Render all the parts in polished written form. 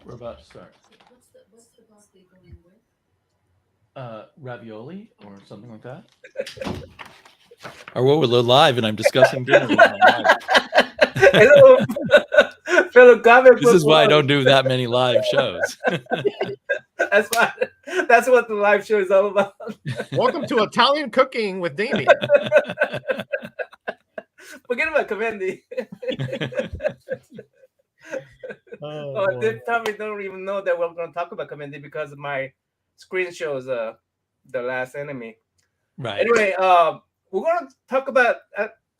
We're about to start. What's the broccoli going with? Ravioli or something like that. Or what? We're live, and I'm discussing dinner with my wife. Hello, fellow comic This book is why I don't lovers. do that many live shows. That's why. That's what the live show is all about. Welcome to Italian Cooking with Damien. Forget about Kamandi. Oh, They probably don't even know that we're going to talk about Kamandi because my screen shows the last enemy. Right. Anyway, we're going to talk about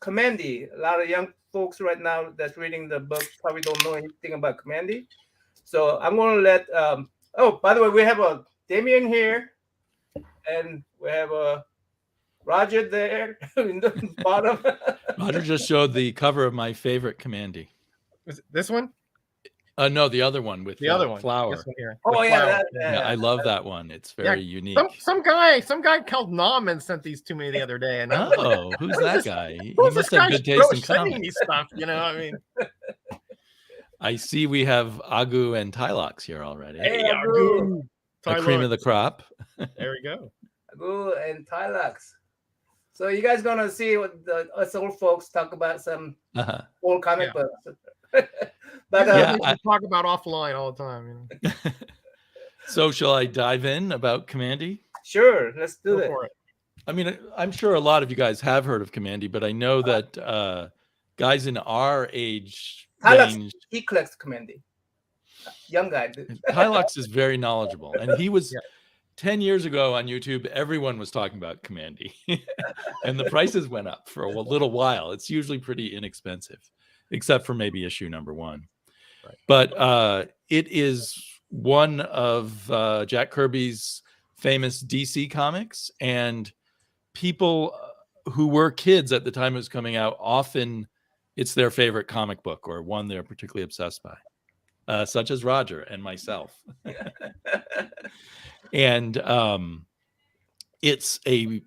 Kamandi. A lot of young folks right now that's reading the book probably don't know anything about Kamandi. So I'm going to let. Oh, by the way, we have a Damien here, and we have a Roger there in the bottom. Roger just showed the cover of my favorite Kamandi. is it this one? No, the other one with The other one. flower. This one here. Oh With yeah, flower. Yeah, I love that one. It's very unique. Some guy called Nauman sent these to me the other day, and I was like, Oh, who's that guy? He who's must this have guy good taste in sending comics. me stuff? You know, I mean, I see we have Agu and Tylox here already. Hey, Agu. Agu. The cream of the crop. There we go. Agu and Tylox. So you guys gonna see what us old folks talk about some Uh-huh. old comic Yeah. books. But Yeah, we talk about offline all the time. You know? So shall I dive in about Kamandi? sure, let's do Go it. for it. I mean, I'm sure a lot of you guys have heard of Kamandi, but I know that guys in our age Tylox, range, he collects Kamandi. Young guy. Dude. Tylox is very knowledgeable. And he was Yeah. 10 years ago on YouTube, everyone was talking about Kamandi. And the prices went up for a little while. It's usually pretty inexpensive, except for maybe issue number 1. Right. But it is one of Jack Kirby's famous DC comics, and people who were kids at the time it was coming out, often it's their favorite comic book or one they're particularly obsessed by, such as Roger and myself. And it's a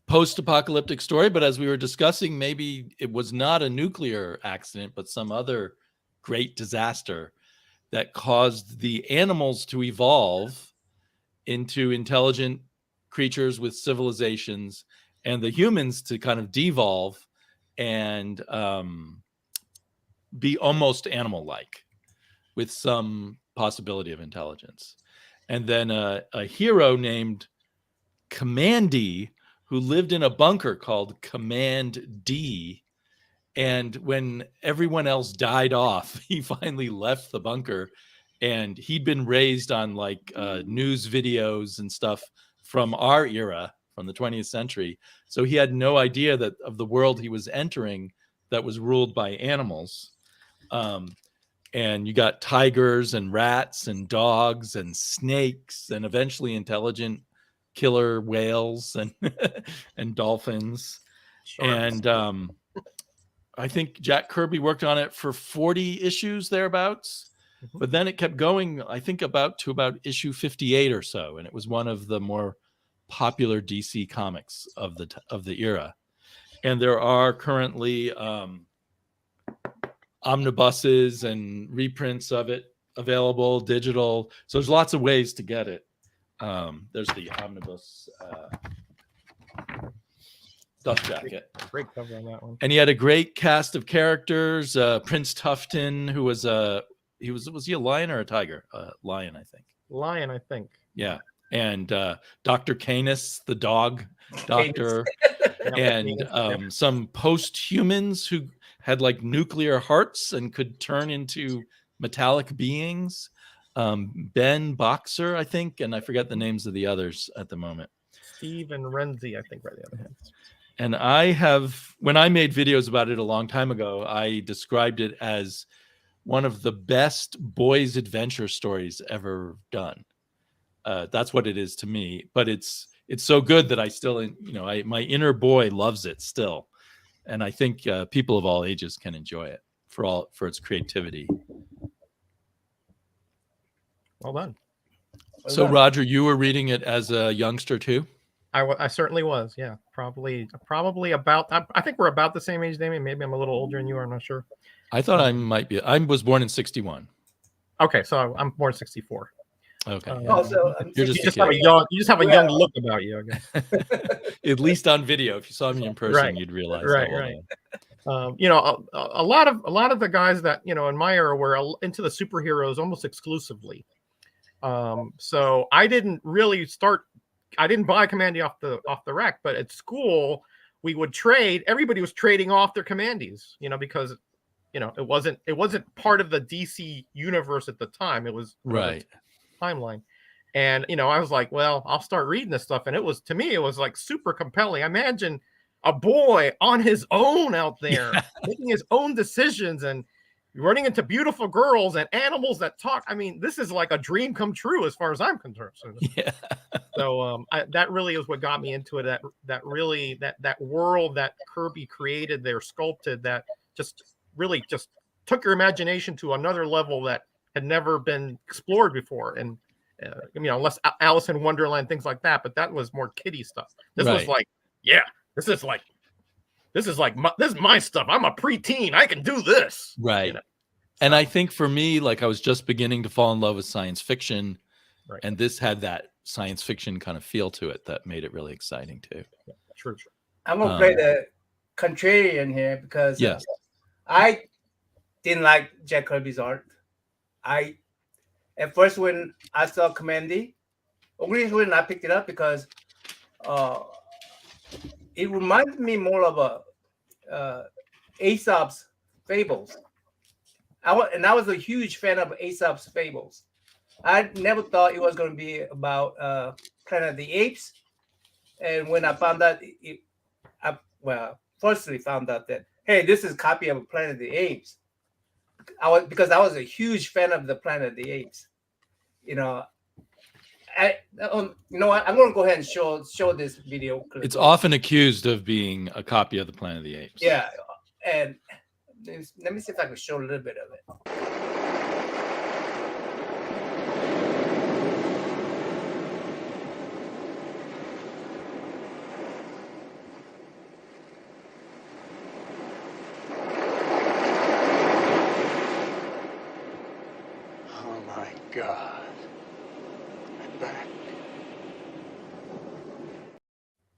post-apocalyptic story, but as we were discussing, maybe it was not a nuclear accident, but some other great disaster that caused the animals to evolve into intelligent creatures with civilizations, and the humans to kind of devolve and be almost animal-like with some possibility of intelligence. And then a hero named Kamandi, who lived in a bunker called Kamandi. And when everyone else died off, he finally left the bunker, and he'd been raised on like news videos and stuff from our era, from the 20th century. So he had no idea that of the world he was entering that was ruled by animals. And you got tigers and rats and dogs and snakes and eventually intelligent killer whales and and dolphins. Sharks. And I think Jack Kirby worked on it for 40 issues thereabouts, but then it kept going, I think about issue 58 or so, and it was one of the more popular DC comics of the era. And there are currently omnibuses and reprints of it available, digital. So there's lots of ways to get it. There's the omnibus dust jacket. Great cover on that one. And he had a great cast of characters. Prince Tufton, who was was he a lion or a tiger? Lion, I think. Lion, I think. Yeah. And Dr. Canis, the dog doctor, and some post-humans who had like nuclear hearts and could turn into metallic beings. Ben Boxer, I think, and I forget the names of the others at the moment. Steve and Renzi, I think, right the other hand. And I have, when I made videos about it a long time ago, I described it as one of the best boys' adventure stories ever done. That's what it is to me. But it's so good that I still, my inner boy loves it still. And I think people of all ages can enjoy it for its creativity. Well done. So, Roger, you were reading it as a youngster too? I certainly was. Yeah, probably about. I think we're about the same age, Damien. Maybe I'm a little older than you are. I'm not sure. I thought I might be. I was born in 61. Okay, so I'm born 64. Okay. Also, You're You just just a have a kid. young look about you, I guess. At least on video. If you saw me in person, Right. you'd realize Right, how old right. I am. You know, a lot of the guys that in my era were into the superheroes almost exclusively. So I didn't buy Kamandi off the rack, but at school we would trade. Everybody was trading off their Kamandis, because it wasn't part of the DC universe at the time. It was Right. timeline. And I was like, well, I'll start reading this stuff. And to me, it was like super compelling. Imagine a boy on his own out there making his own decisions and running into beautiful girls and animals that talk. I mean, this is like a dream come true as far as I'm concerned. Yeah. So that really is what got me into it. That world that Kirby created there, sculpted, that just really just took your imagination to another level that had never been explored before. And unless Alice in Wonderland, things like that, but that was more kiddie stuff. This was like, this is my stuff. I'm a preteen. I can do this. Right. And I think for me, like, I was just beginning to fall in love with science fiction, and this had that science fiction kind of feel to it that made it really exciting too. Yeah, true. I'm gonna play the contrarian here because I didn't like Jack Kirby's art. At first, when I saw Kamandi, only reason I picked it up because it reminded me more of Aesop's fables. I was a huge fan of Aesop's fables. I never thought it was going to be about Planet of the Apes, and when I found out, firstly found out that this is a copy of Planet of the Apes. Because I was a huge fan of the Planet of the Apes. You know what? I'm going to go ahead and show this video clip. It's often accused of being a copy of the Planet of the Apes. Yeah, and let me see if I can show a little bit of it. God. I'm back.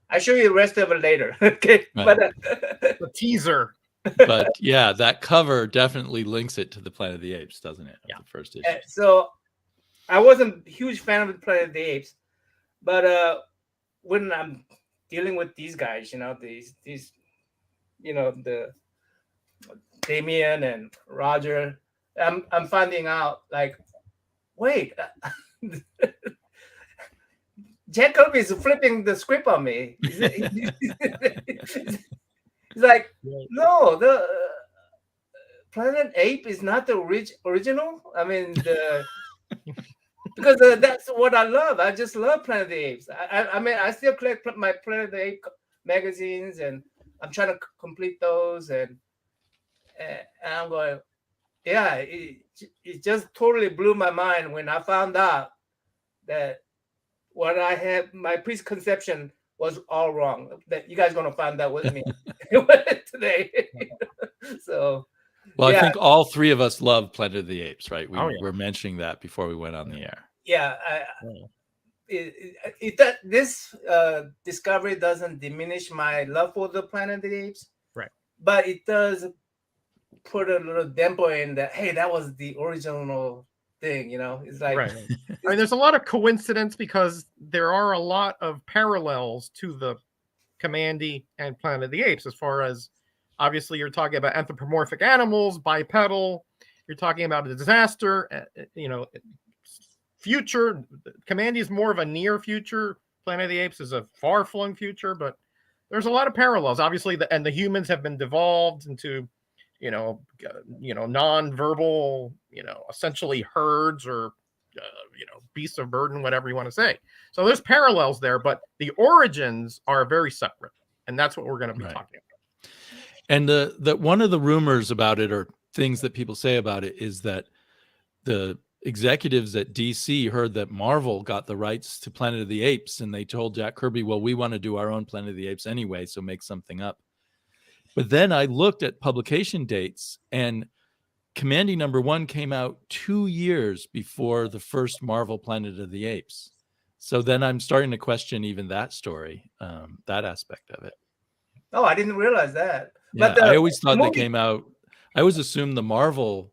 I'll show you the rest of it later. Okay. Right. But the teaser. But yeah, that cover definitely links it to the Planet of the Apes, doesn't it? Yeah. The first issue. So I wasn't a huge fan of the Planet of the Apes, but when I'm dealing with these guys, these the Damien and Roger, I'm finding out like, wait, Jack Kirby is flipping the script on me. He's like, no, the Planet Ape is not the original. I mean, because that's what I love. I just love Planet of the Apes. I mean, I still collect my Planet of the Ape magazines, and I'm trying to complete those. And I'm going, yeah, it just totally blew my mind when I found out that what I had, my preconception was all wrong. That you guys are going to find out with me today. So, well, I think all three of us love Planet of the Apes, right? We yeah. were mentioning that before we went on the air. Yeah. This discovery doesn't diminish my love for the Planet of the Apes. Right. But it does put a little damper in that, hey, that was the original thing, it's like right. I mean, there's a lot of coincidence because there are a lot of parallels to the Kamandi and Planet of the Apes as far as, obviously, you're talking about anthropomorphic animals, bipedal, you're talking about a disaster, future. Kamandi is more of a near future. Planet of the Apes is a far-flung future, but there's a lot of parallels. Obviously, the humans have been devolved into non-verbal, essentially herds or, beasts of burden, whatever you want to say. So there's parallels there, but the origins are very separate. And that's what we're going to be talking about. And the one of the rumors about it, or things that people say about it, is that the executives at DC heard that Marvel got the rights to Planet of the Apes, and they told Jack Kirby, well, we want to do our own Planet of the Apes anyway, so make something up. But then I looked at publication dates, and Kamandi #1 came out 2 years before the first Marvel Planet of the Apes. So then I'm starting to question even that story, that aspect of it. Oh, I didn't realize that. Yeah, But I always thought they movie- came out. I always assumed the Marvel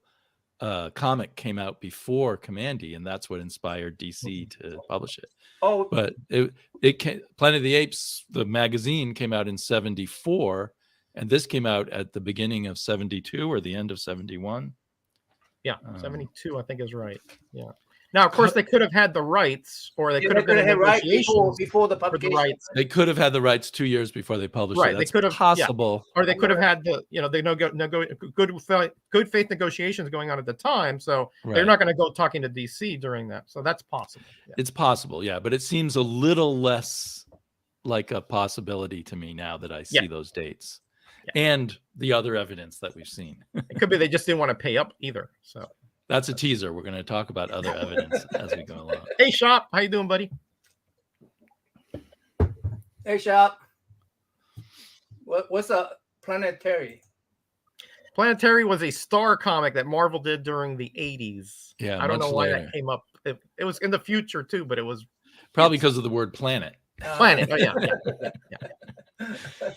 comic came out before Kamandi, and that's what inspired DC to publish it. Oh, But it came, Planet of the Apes, the magazine, came out in '74, and this came out at the beginning of '72 or the end of '71. Yeah, 72, I think is right. Yeah. Now, of course, they could have had the rights, or they could have been in right negotiations before the for the publication. rights. They could have had the rights 2 years before they published Right, it. they That's could have- yeah. possible. Or they could have had the, good faith negotiations going on at the time. So they're Right. not going to go talking to DC during that. So that's possible. Yeah. It's possible, yeah, but it seems a little less like a possibility to me now that I see Yeah. those dates Yeah. and the other evidence that we've seen. It could be they just didn't want to pay up either. So, That's a teaser. We're going to talk about other evidence as we go along. hey, Shop, how you doing, buddy? Hey, Shop. What's a Planetary? Planetary was a Star comic that Marvel did during the 80s. Yeah, I don't know much why later. that came up. It was in the future too, but it was Probably because of the word planet. Planet. Oh, yeah.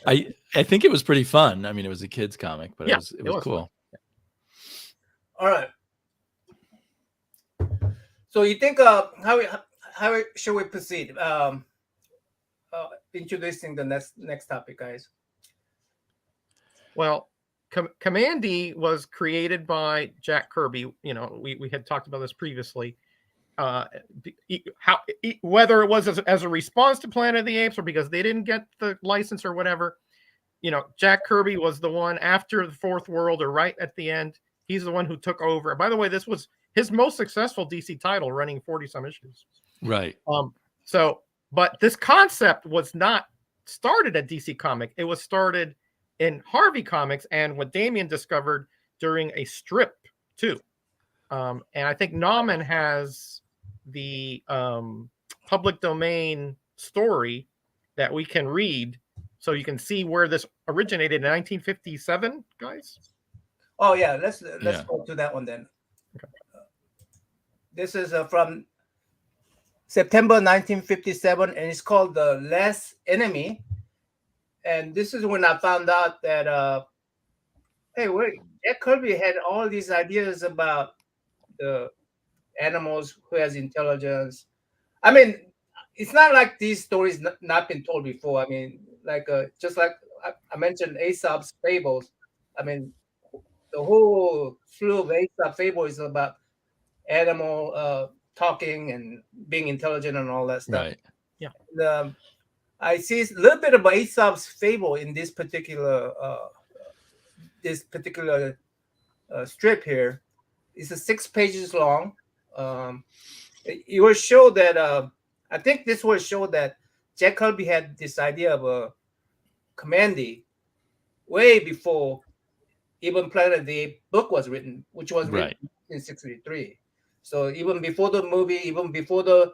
I think it was pretty fun. I mean, it was a kid's comic, but Yeah, it was cool. All right. So you think how should we proceed? Introducing the next topic, guys. Well, Kamandi was created by Jack Kirby. You know, we had talked about this previously. Whether it was as a response to Planet of the Apes or because they didn't get the license or whatever, you know, Jack Kirby was the one after the Fourth World or right at the end. He's the one who took over. By the way, this was his most successful DC title, running 40-some issues. Right. But this concept was not started at DC Comic. It was started in Harvey Comics and what Damian discovered during a strip too. And I think Nauman has the public domain story that we can read so you can see where this originated in 1957, guys. Oh yeah, let's go to that one then. Okay. This is from September 1957, and it's called The Last Enemy. And this is when I found out that hey, wait, Jack Kirby had all these ideas about the animals who has intelligence. I mean, it's not like these stories not been told before. I mean, like just like I mentioned Aesop's fables. I mean, the whole slew of Aesop fable is about animal talking and being intelligent and all that stuff. Right. Yeah. And, I see a little bit about Aesop's fable in this particular strip here. It's 6 pages long. It will show that I think this will show that Jack Kirby had this idea of a Kamandi way before even Planet of the Apes book was written, which was written in '63. So even before the movie, even before the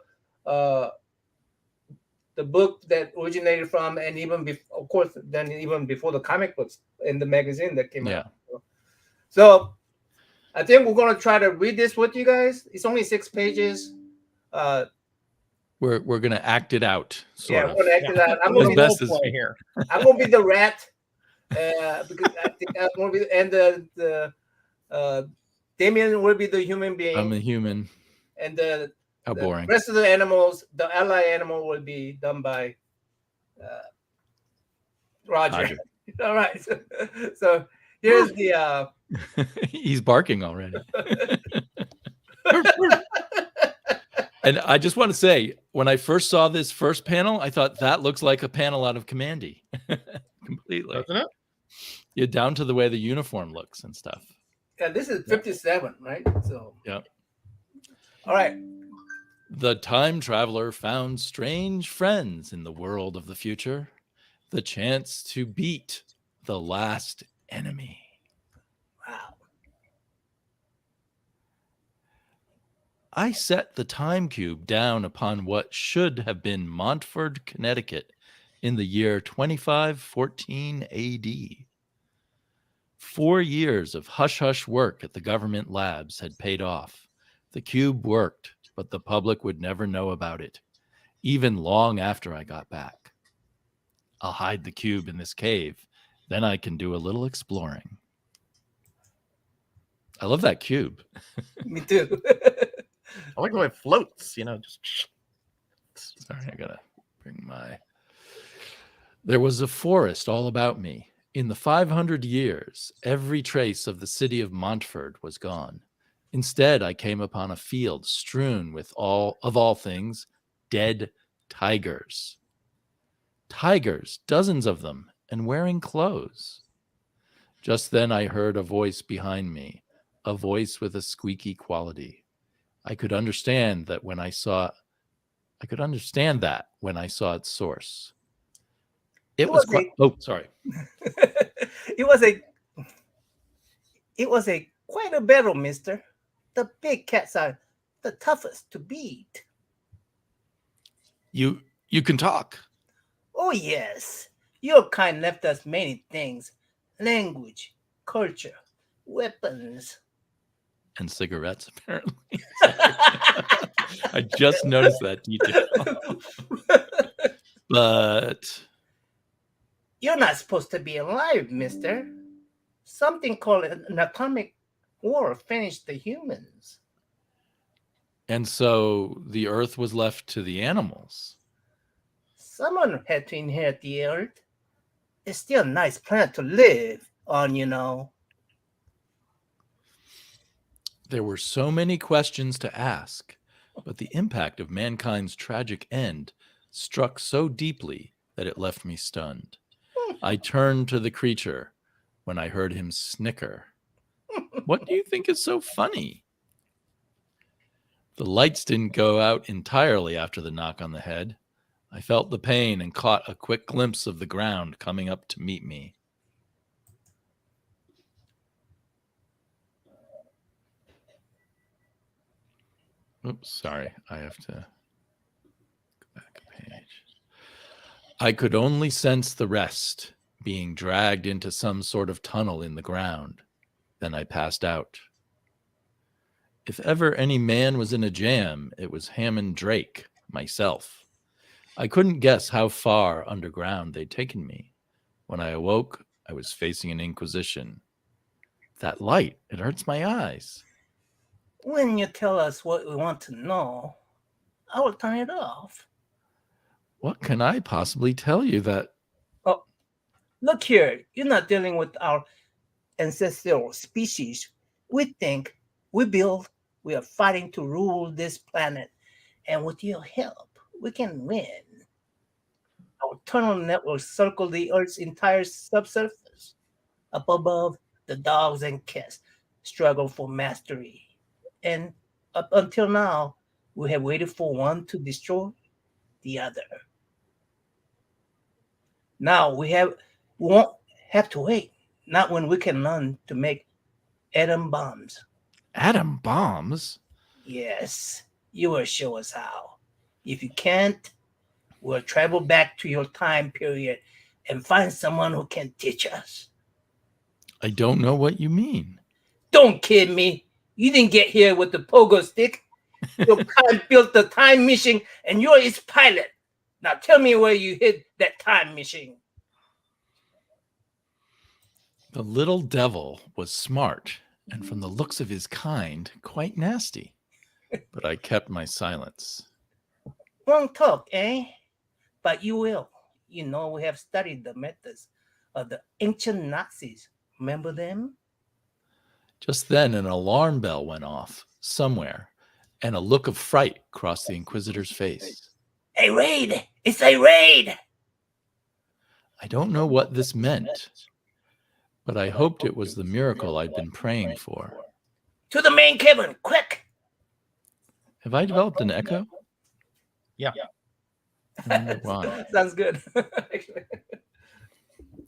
book that originated from, and even of course, then even before the comic books and the magazine that came out. So I think we're gonna try to read this with you guys. It's only 6 pages. We're gonna act it out. We're gonna act it out. I'm As gonna best be, as here. I'm gonna be the rat, because I think I'm gonna be, and the Damien will be the human being. I'm a human. And the boring. rest of the animals, the ally animal will be done by Roger. All right. So here's the He's barking already. And I just want to say, when I first saw this first panel, I thought that looks like a panel out of Kamandi. Completely. Doesn't it? Yeah, down to the way the uniform looks and stuff. Yeah, this is 57, right? So yeah. All right. The time traveler found strange friends in the world of the future. The chance to beat the last enemy. Wow. I set the time cube down upon what should have been Montford, Connecticut in the year 2514 AD. 4 years of hush-hush work at the government labs had paid off. The cube worked, but the public would never know about it, even long after I got back. I'll hide the cube in this cave. Then I can do a little exploring. I love that cube. Me too. I like the way it floats, just Sorry, I gotta bring my... There was a forest all about me. In the 500 years, every trace of the city of Montford was gone. Instead, I came upon a field strewn with all things, dead tigers. Tigers, dozens of them, and wearing clothes. Just then I heard a voice behind me, a voice with a squeaky quality. I could understand that when I saw its source. It was quite... Oh, sorry. It was a quite a battle, mister. The big cats are the toughest to beat. You can talk. Oh, yes. Your kind left us many things. Language, culture, weapons. And cigarettes, apparently. I just noticed that detail. But You're not supposed to be alive, mister. Something called an atomic war finished the humans. and so the earth was left to the animals. Someone had to inherit the earth. It's still a nice planet to live on, There were so many questions to ask, but the impact of mankind's tragic end struck so deeply that it left me stunned. I turned to the creature when I heard him snicker. What do you think is so funny? The lights didn't go out entirely after the knock on the head. I felt the pain and caught a quick glimpse of the ground coming up to meet me. Oops, sorry. I have to go back a page. I could only sense the rest, being dragged into some sort of tunnel in the ground. Then I passed out. If ever any man was in a jam, it was Hammond Drake, myself. I couldn't guess how far underground they'd taken me. When I awoke, I was facing an inquisition. That light, it hurts my eyes. When you tell us what we want to know, I will turn it off. What can I possibly tell you that... Oh, look here. You're not dealing with our ancestral species. We think, we build, we are fighting to rule this planet. And with your help, we can win. Our tunnel networks circle the Earth's entire subsurface. Up above, the dogs and cats struggle for mastery. And up until now, we have waited for one to destroy the other. Now we won't have to wait. Not when we can learn to make atom bombs. Atom bombs? Yes, you will show us how. If you can't, we'll travel back to your time period and find someone who can teach us. I don't know what you mean. Don't kid me. You didn't get here with the pogo stick. Your kind built the time machine and you're its pilot. Now tell me where you hid that time machine. The little devil was smart, and from the looks of his kind, quite nasty. But I kept my silence. Won't talk, eh? But you will. You know we have studied the methods of the ancient Nazis. Remember them? Just then an alarm bell went off somewhere, and a look of fright crossed the Inquisitor's face. A raid! It's a raid! I don't know what this meant, but I hoped it was the miracle I'd been praying for. To the main cabin, quick! Have I developed an echo? Yeah. Wow. Sounds good. Actually.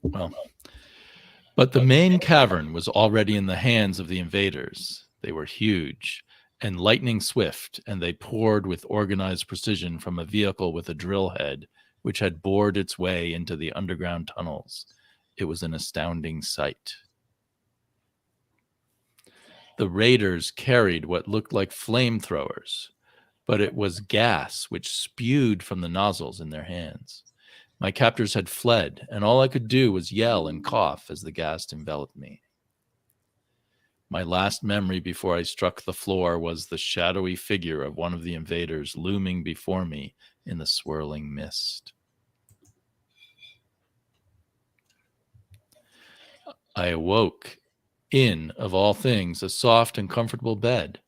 Well, but the main cavern was already in the hands of the invaders. They were huge and lightning swift, and they poured with organized precision from a vehicle with a drill head, which had bored its way into the underground tunnels. It was an astounding sight. The raiders carried what looked like flamethrowers, but it was gas which spewed from the nozzles in their hands. My captors had fled, and all I could do was yell and cough as the gas enveloped me. My last memory before I struck the floor was the shadowy figure of one of the invaders looming before me in the swirling mist. I awoke in, of all things, a soft and comfortable bed.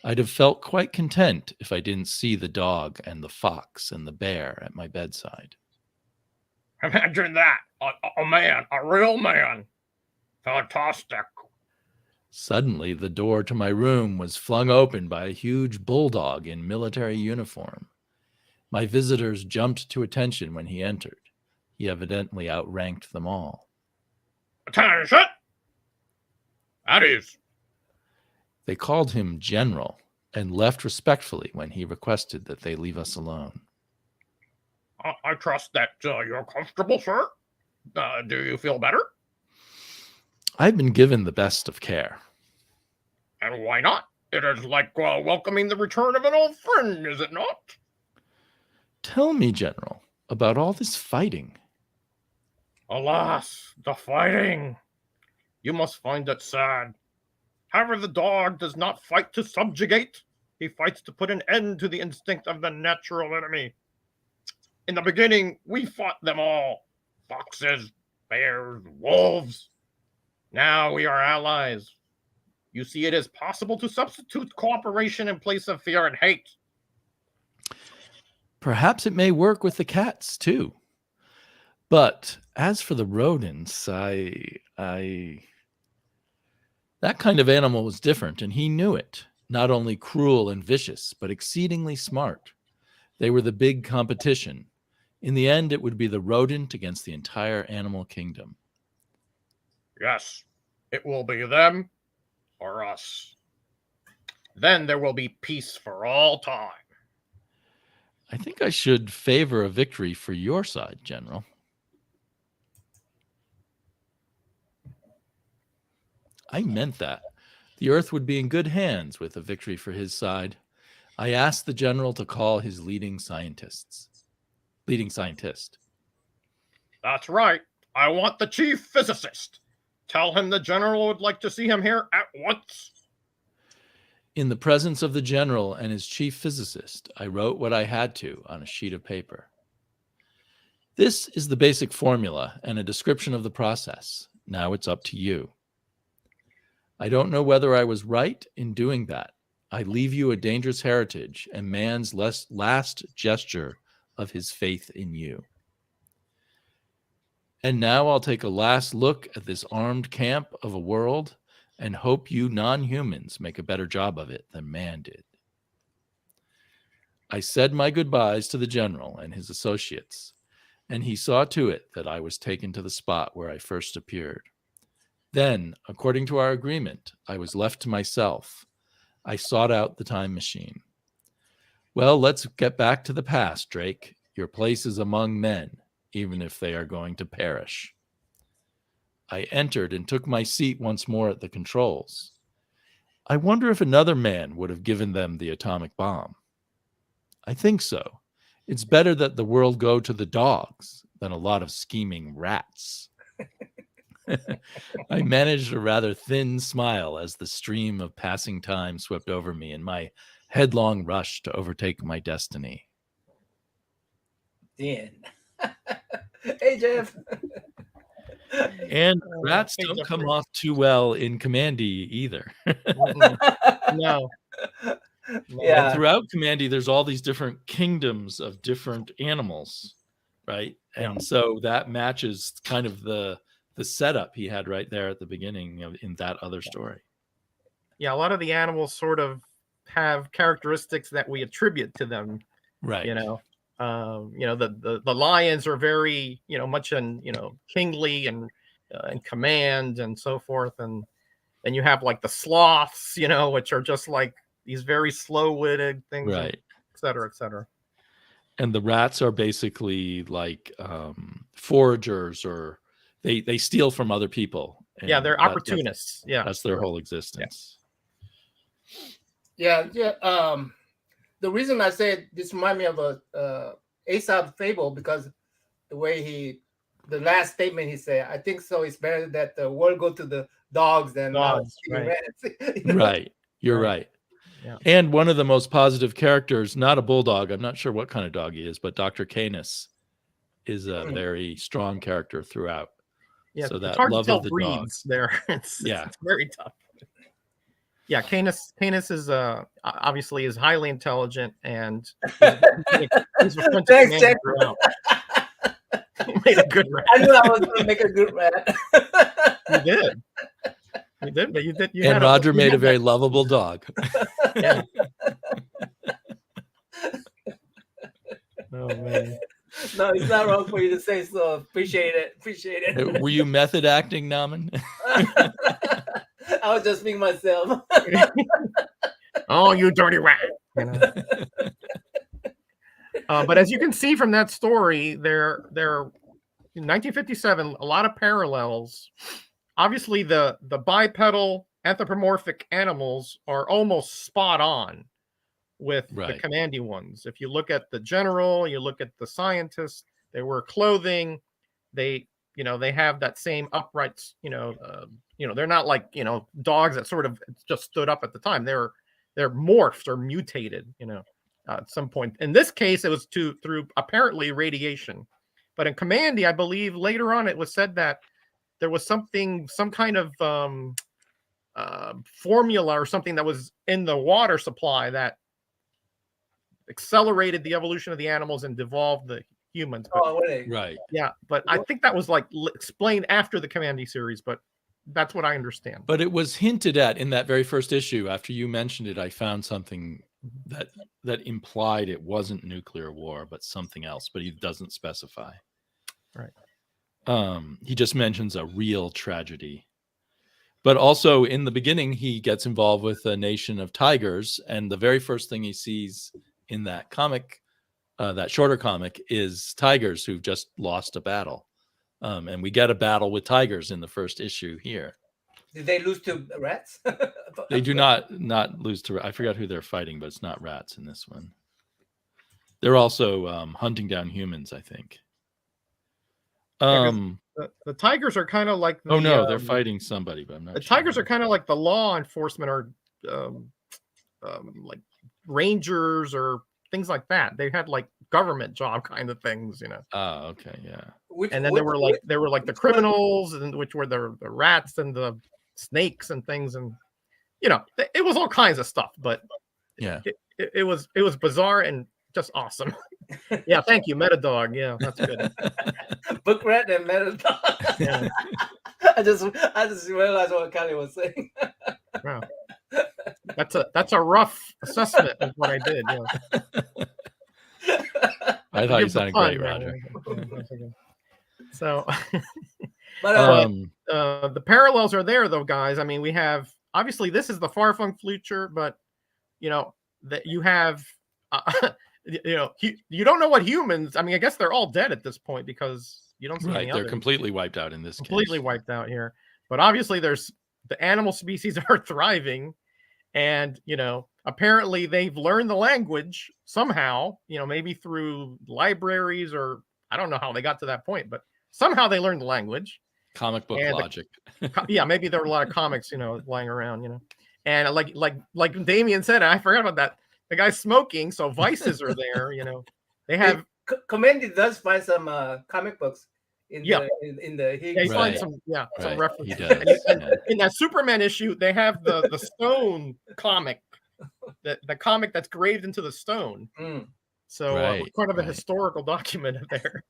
I'd have felt quite content if I didn't see the dog and the fox and the bear at my bedside. Imagine that. A man, a real man. Fantastic. Suddenly, the door to my room was flung open by a huge bulldog in military uniform. My visitors jumped to attention when he entered. He evidently outranked them all. Attention! At ease. They called him General and left respectfully when he requested that they leave us alone. I trust that you're comfortable, sir. Do you feel better? I've been given the best of care. And why not? It is like welcoming the return of an old friend, is it not? Tell me, General, about all this fighting. Alas, the fighting. You must find it sad. However, the dog does not fight to subjugate. He fights to put an end to the instinct of the natural enemy. In the beginning, we fought them all. Foxes, bears, wolves. Now we are allies. You see, it is possible to substitute cooperation in place of fear and hate. Perhaps it may work with the cats, too. But as for the rodents, that kind of animal was different, and he knew it. Not only cruel and vicious, but exceedingly smart. They were the big competition. In the end, it would be the rodent against the entire animal kingdom. Yes, it will be them or us. Then there will be peace for all time. I think I should favor a victory for your side, General. I meant that. The Earth would be in good hands with a victory for his side. I asked the General to call his leading scientist. That's right. I want the chief physicist. Tell him the general would like to see him here at once. In the presence of the General and his chief physicist, I wrote what I had to on a sheet of paper. This is the basic formula and a description of the process. Now it's up to you. I don't know whether I was right in doing that. I leave you a dangerous heritage and man's last gesture of his faith in you. And now I'll take a last look at this armed camp of a world and hope you non-humans make a better job of it than man did. I said my goodbyes to the General and his associates, and he saw to it that I was taken to the spot where I first appeared. Then, according to our agreement, I was left to myself. I sought out the time machine. Well, let's get back to the past, Drake. Your place is among men, even if they are going to perish. I entered and took my seat once more at the controls. I wonder if another man would have given them the atomic bomb. I think so. It's better that the world go to the dogs than a lot of scheming rats. I managed a rather thin smile as the stream of passing time swept over me in my headlong rush to overtake my destiny. Dan. Hey, Jeff. And rats don't come off too well in Kamandi either. No. Yeah. And throughout Kamandi, there's all these different kingdoms of different animals, right? And so that matches kind of the setup he had right there at the beginning of in that other story. Yeah, a lot of the animals sort of have characteristics that we attribute to them. Right. The lions are very, much in, kingly and command and so forth. And then you have like the sloths, which are just like these very slow-witted things, right, et cetera, et cetera. And the rats are basically like foragers, or they steal from other people. Yeah, they're opportunists. That's their whole existence. Yeah, yeah. The reason I say this remind me of a Aesop fable because the way the last statement he said, I think so. It's better that the world go to the dogs than Dogs, to the right. rats. You know? Right. You're Right. right. Yeah. And one of the most positive characters, not a bulldog, I'm not sure what kind of dog he is, but Dr. Canis is a very strong character throughout. Yeah, So it's that hard love to tell of the breeds dog. there. It's Yeah. it's very tough. Yeah, Canis is obviously is highly intelligent and he's a friend to Thanks, Kamandi Jack. throughout. He made a good rat. I knew I was going to make a good rat. You did. You did, but you did. You And had Roger you made a had very that- lovable dog. Yeah. Oh man. No, it's not wrong for you to say so. Appreciate it. Appreciate it. Were you method acting, Naman? I was just being myself. Oh, you dirty rat. You know? But as you can see from that story, there in 1957, a lot of parallels. Obviously, the bipedal anthropomorphic animals are almost spot on with Right. the Kamandi ones. If you look at the general, you look at the scientists, they wear clothing, they have that same upright, they're not like, dogs that sort of just stood up at the time. They're morphed or mutated, at some point. In this case, it was through apparently radiation. But in Kamandi, I believe later on it was said that there was some kind of formula or something that was in the water supply that accelerated the evolution of the animals and devolved the humans. But, Oh, really? Right. yeah, but I think that was like explained after the Kamandi series, but that's what I understand. But it was hinted at in that very first issue. After you mentioned it, I found something that implied it wasn't nuclear war, but something else. But he doesn't specify. Right. He just mentions a real tragedy. But also in the beginning, he gets involved with a nation of tigers, and the very first thing he sees in that comic, that shorter comic, is tigers who've just lost a battle. And we get a battle with tigers in the first issue here. Did they lose to rats? They do not lose to. I forgot who they're fighting, but it's not rats in this one. They're also hunting down humans, I think. The tigers are kind of like they're fighting somebody, but I'm not. The sure. tigers are kind of like the law enforcement or like rangers or things like that. They had like government job kind of things, Oh, okay, yeah. And then there were like the criminals, and which were the rats and the snakes and things, and it was all kinds of stuff. But Yeah. it was bizarre and just awesome. Yeah, thank you, Metadog. Yeah, that's good. Book rat and Metadog. Yeah. I just realized what Kelly was saying. Wow. That's a rough assessment of what I did. Yeah. I thought you Give the sounded pun, great, Roger. yeah. So, But the parallels are there, though, guys. I mean, we have obviously this is the far-flung future, but that you have, you don't know what humans. I mean, I guess they're all dead at this point because you don't see Right, any they're others. completely wiped out in this Completely case. wiped out here. But obviously, there's the animal species are thriving, and apparently they've learned the language somehow. Maybe through libraries or I don't know how they got to that point, but somehow they learned the language. Comic book And logic. Yeah, maybe there were a lot of comics, lying around, and like Damien said, I forgot about that. The guy's smoking, so vices are there. They have. Kamandi does find some comic books in Yeah. the Yeah, he Higgs. finds Right. some Right, references. he does, And yeah. in that Superman issue, they have the stone comic, the comic that's graved into the stone. Mm. So Right, kind of a right. historical document there.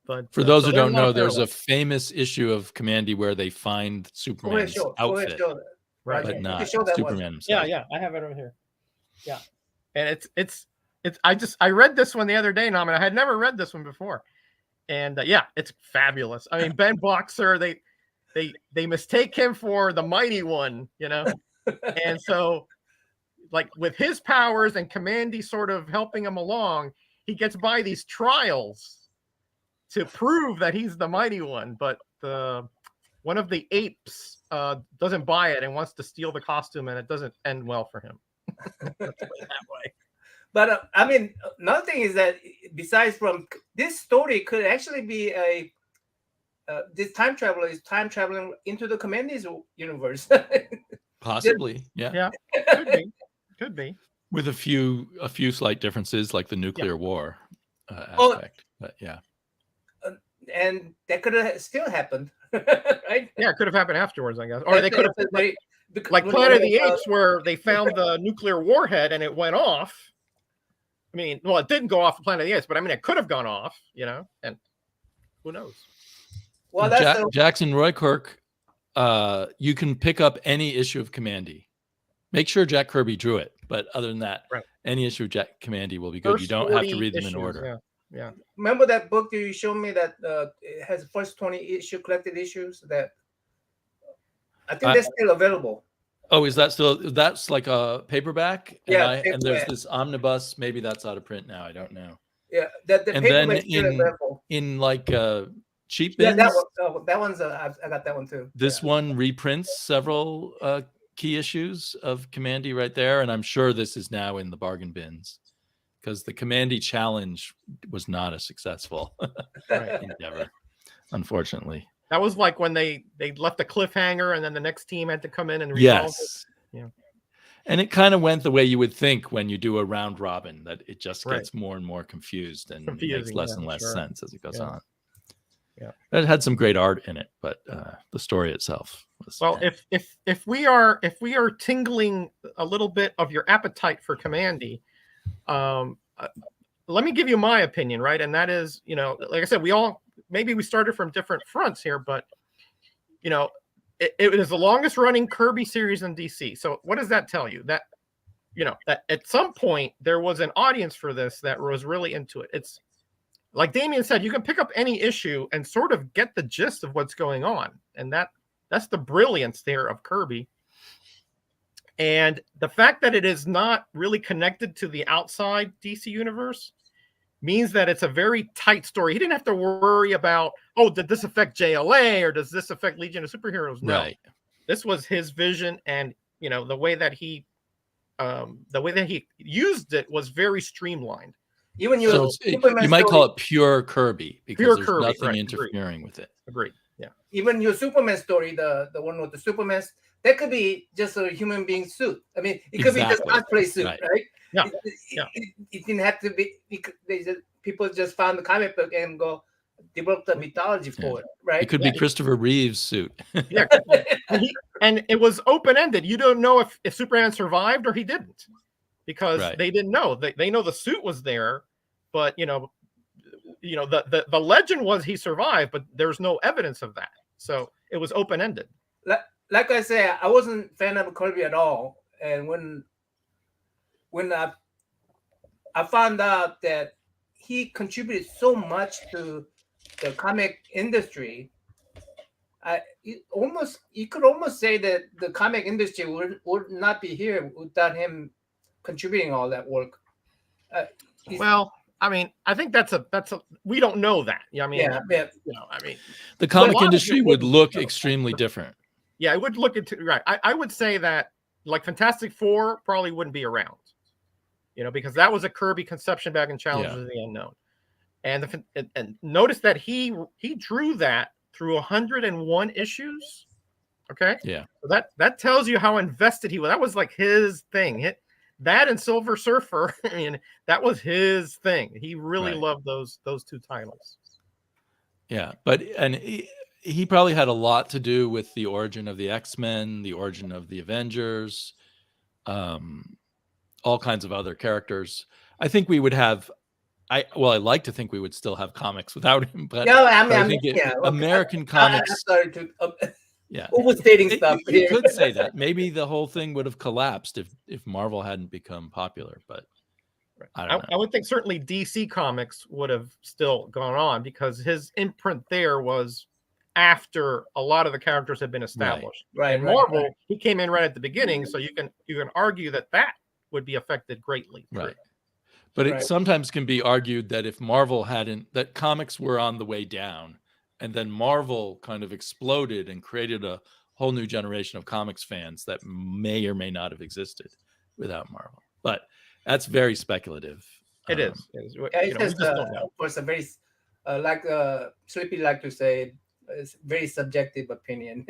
But For those so who there are don't a lot know, of there's a parallels. famous issue of Kamandi where they find Go ahead, Superman's show. Go ahead, outfit, show. Right. but You not can show that one. Superman himself. Yeah, I have it over here. Yeah, and it's I read this one the other day, Nam, and I had never read this one before, and it's fabulous. I mean, Ben Boxer, they mistake him for the Mighty One, and so like with his powers and Kamandi sort of helping him along, he gets by these trials to prove that he's the Mighty One, but one of the apes doesn't buy it and wants to steal the costume, and it doesn't end well for him. Let's put it that way. But I mean, another thing is that besides from this story could actually be a this time traveler is time traveling into the Kamandi's universe. Possibly, yeah. Yeah, could be. With a few slight differences, like the nuclear war Oh. aspect. But yeah, And that could have still happened, right? Yeah, it could have happened afterwards, I guess. Or they could have, Like like Planet of the Apes, where they found the nuclear warhead and it went off. I mean, well, it didn't go off Planet of the Apes, but I mean, it could have gone off, and who knows? Well, that's Jackson Roykirk, you can pick up any issue of Kamandi. Make sure Jack Kirby drew it, but other than that, Right. any issue of Jack Kamandi will be good. You don't have to read them in order. Yeah. remember that book you showed me that it has the first 20 collected issues that I think that's still available. Oh, is that still? That's like a paperback. Yeah, and there's paperback. this omnibus. Maybe that's out of print now. I don't know. Yeah, the And then paperback is still available. in like cheap Yeah, bins, that one's I got that one too. this one reprints several key issues of Kamandi right there, and I'm sure this is now in the bargain bins because the Kamandi challenge was not a successful Right. endeavor, unfortunately. That was like when they left a cliffhanger, and then the next team had to come in and resolve it. Yes. Yeah. And it kind of went the way you would think when you do a round robin, that it just Right. gets more and more confused and makes Confusing, less yeah, and less sure. sense as it goes Yeah. on. Yeah. It had some great art in it, but the story itself was Well, if we are tingling a little bit of your appetite for Kamandi, let me give you my opinion, right? And that is, like I said, maybe we started from different fronts here, but it is the longest running Kirby series in DC. So what does that tell you? That that at some point there was an audience for this that was really into it. It's like Damien said, you can pick up any issue and sort of get the gist of what's going on, and that's the brilliance there of Kirby. And the fact that it is not really connected to the outside DC universe means that it's a very tight story. He didn't have to worry about, did this affect JLA or does this affect Legion of Superheroes? No, right. This was his vision, and the way that he used it was very streamlined. Even So you might call it pure Kirby because Pure there's Kirby, nothing right, interfering with it. Agreed. Yeah. even your Superman story, the one with the Superman, that could be just a human being suit. I mean, it could be just Exactly. cosplay suit, Right. right? Yeah. It didn't have to be. People just found the comic book and go develop the mythology for it, right? It could be Christopher Reeve's suit. Yeah. And it was open-ended. You don't know if Superman survived or he didn't, because Right. they didn't know. They know the suit was there, but the legend was he survived, but there's no evidence of that. So it was open-ended. Like I said, I wasn't a fan of Kirby at all, and when I found out that he contributed so much to the comic industry, you could almost say that the comic industry would not be here without him contributing all that work. Well, I mean, I think that's a we don't know that. Yeah, I mean, yeah. I mean, The comic lot of industry people would look know. extremely different. yeah, it would look into right. I would say that like Fantastic Four probably wouldn't be around, because that was a Kirby conception back in Challenges of the Unknown, and notice that he drew that through 101 issues. Okay, Yeah. so that tells you how invested he was. That was like his thing. That and Silver Surfer, I mean, that was his thing. He really Right. loved those two titles. Yeah, but he probably had a lot to do with the origin of the X-Men, the origin of the Avengers, all kinds of other characters. I think we would have. I like to think we would still have comics without him, but No, I think American comics. I started to Yeah, overstating stuff You here. could say that. Maybe the whole thing would have collapsed if Marvel hadn't become popular, but I don't know. I would think certainly DC Comics would have still gone on because his imprint there was after a lot of the characters had been established. Right, And Marvel, he came in right at the beginning, so you can argue that would be affected greatly. Right. But it Right. sometimes can be argued that if Marvel that comics were on the way down, and then Marvel kind of exploded and created a whole new generation of comics fans that may or may not have existed without Marvel. But that's very speculative. It is. It is. Yeah, You it's know, we just, just don't know. of course, a very, like Sweepy like to say, it's very subjective opinion.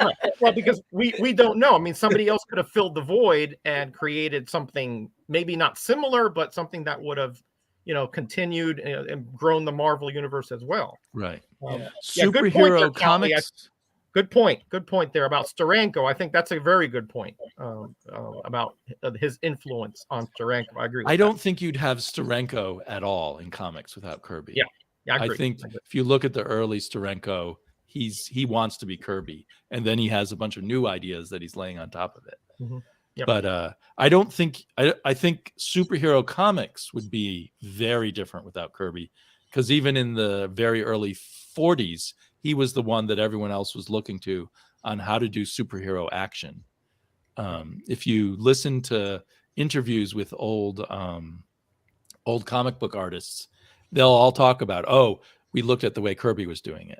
Right. Well, because we don't know. I mean, somebody else could have filled the void and created something maybe not similar, but something that would have, you know, continued and grown the Marvel universe as well. Right. Yeah. Yeah, good point there, Superhero Callie. comics. Good point. Good point there about Steranko. I think that's a very good point about his influence on Steranko. I agree with I that. don't think you'd have Steranko at all in comics without Kirby. Yeah. Yeah, I I agree. think if you look at the early Steranko, he wants to be Kirby, and then he has a bunch of new ideas that he's laying on top of it. Mhm. Yep. But I don't think I think superhero comics would be very different without Kirby, because even in the very early 40s, he was the one that everyone else was looking to on how to do superhero action. If you listen to interviews with old comic book artists, they'll all talk about, oh, we looked at the way Kirby was doing it.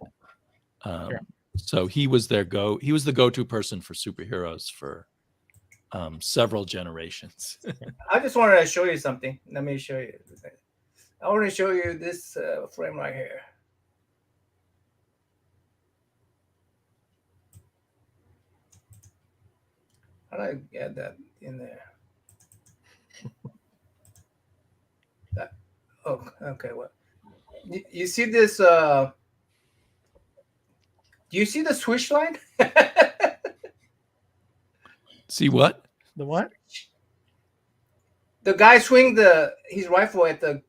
So he was the go-to person for superheroes for several generations. I just wanted to show you something. Let me show you. I want to show you this frame right here. How do I get that in there? Oh, okay. What? You see this? Do you see the switch line? See what? The what? The guy swing his rifle at the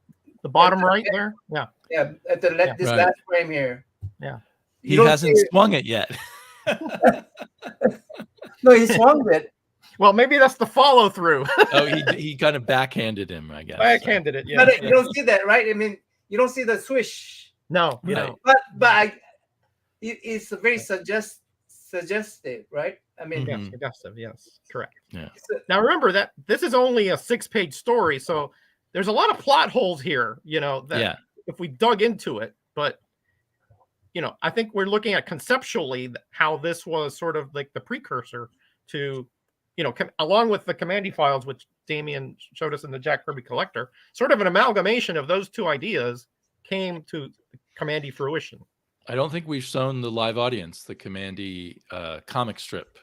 bottom right there? Yeah. at the this Right. last frame here. Yeah. He don't hasn't see it. swung it yet. No, he swung it. Well, maybe that's the follow through. Oh, he kind of backhanded him, I guess. Backhanded it. Yeah. But you don't see that, right? I mean, you don't see the swish. No. Right. No. But it's very suggestive, right? I mean, Yes, Mhm. suggestive. Yes, correct. Yeah. Now remember that this is only a 6-page story, so there's a lot of plot holes here. You know that Yeah. if we dug into it, but you know, I think we're looking at conceptually how this was sort of like the precursor to, you know, along with the Kamandi files, which Damien showed us in the Jack Kirby Collector, sort of an amalgamation of those two ideas came to Kamandi fruition. I don't think we've shown the live audience the Kamandi comic strip.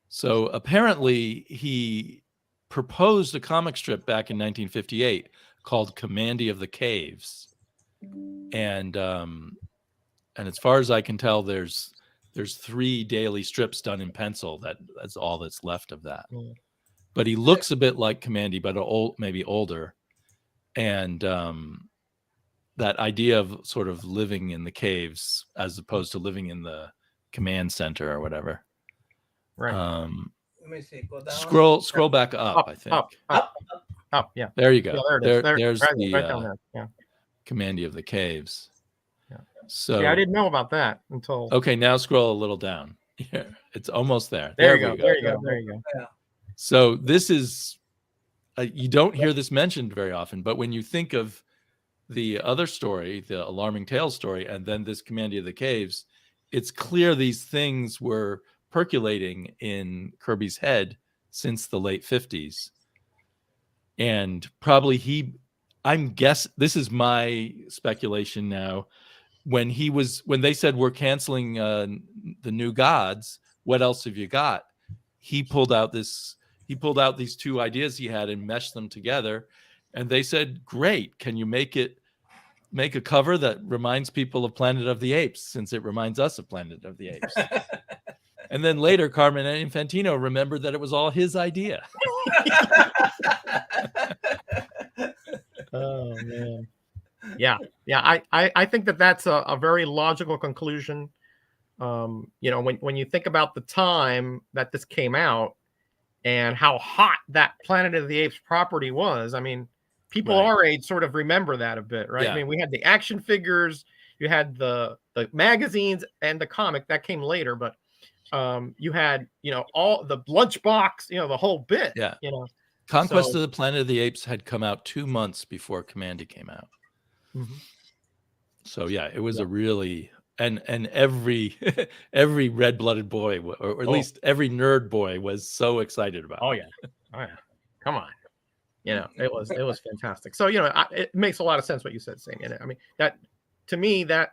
So apparently he proposed a comic strip back in 1958 called Kamandi of the Caves. And as far as I can tell, there's 3 daily strips done in pencil. That's all that's left of that. Mm. But he looks a bit like Kamandi, but maybe older. And that idea of sort of living in the caves as opposed to living in the command center or whatever. Right. let me see. Go down. Scroll back up, I think. Up, yeah. There you go. Yeah, there it is. There's right, the right down there. Yeah. Kamandi of the Caves. Yeah. So Yeah, I didn't know about that until. okay, now scroll a little down. Yeah, it's almost there. There you we go. There you go. There you go. So this is you don't hear this mentioned very often, but when you think of the other story, the Alarming Tales story, and then this Kamandi of the Caves, it's clear these things were percolating in Kirby's head since the late 50s. And probably this is my speculation now, when they said we're canceling the New Gods, what else have you got? He pulled out these 2 ideas he had and meshed them together, and they said, great, can you make a cover that reminds people of Planet of the Apes, since it reminds us of Planet of the Apes. And then later Carmen and Infantino remembered that it was all his idea. Oh man. Yeah. I think that's a very logical conclusion. You know, when you think about the time that this came out and how hot that Planet of the Apes property was, I mean, people Right. our age sort of remember that a bit, right? Yeah. I mean, we had the action figures, you had the magazines and the comic that came later, but you had, you know, all the lunchbox, you know, the whole bit. Yeah. You know, Conquest So- of the Planet of the Apes had come out 2 months before Kamandi came out. Mhm. So yeah, it was a really and every every red-blooded boy, or at least every nerd boy, was so excited about. Oh yeah, come on, it was fantastic. So it makes a lot of sense what you said, Sam. And I mean that to me, that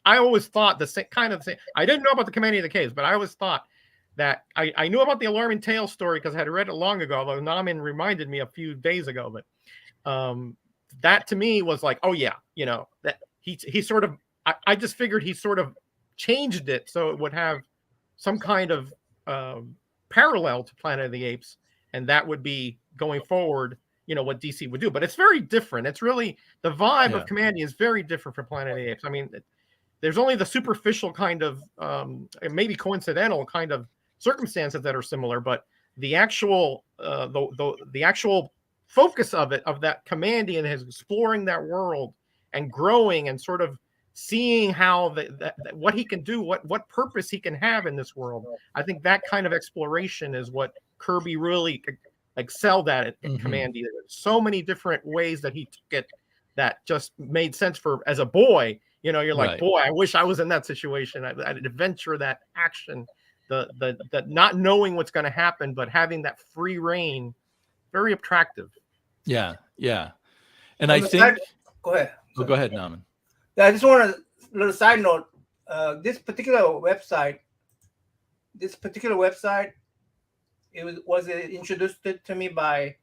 I always thought the same kind of thing. I didn't know about the Kamandi of the Caves, but I always thought that I knew about the Alarming Tale story because I had read it long ago. Although Namin reminded me a few days ago, but that to me was like, oh yeah, that he sort of. I just figured he sort of changed it so it would have some kind of parallel to Planet of the Apes, and that would be going forward, what DC would do. But it's very different. It's really the vibe of Kamandi is very different from Planet of the Apes. I mean, there's only the superficial kind of maybe coincidental kind of circumstances that are similar, but the actual the actual focus of that Kamandi and his exploring that world and growing and sort of seeing how what he can do, what purpose he can have in this world. I think that kind of exploration is what Kirby really excelled at Kamandi. There's so many different ways that he took it that just made sense for as a boy. You're like, boy, I wish I was in that situation. I'd adventure, that action, the not knowing what's going to happen, but having that free reign, very attractive. Yeah. And I think go ahead. Go ahead, Naman. I just want a little side note. This particular website, it was introduced to me by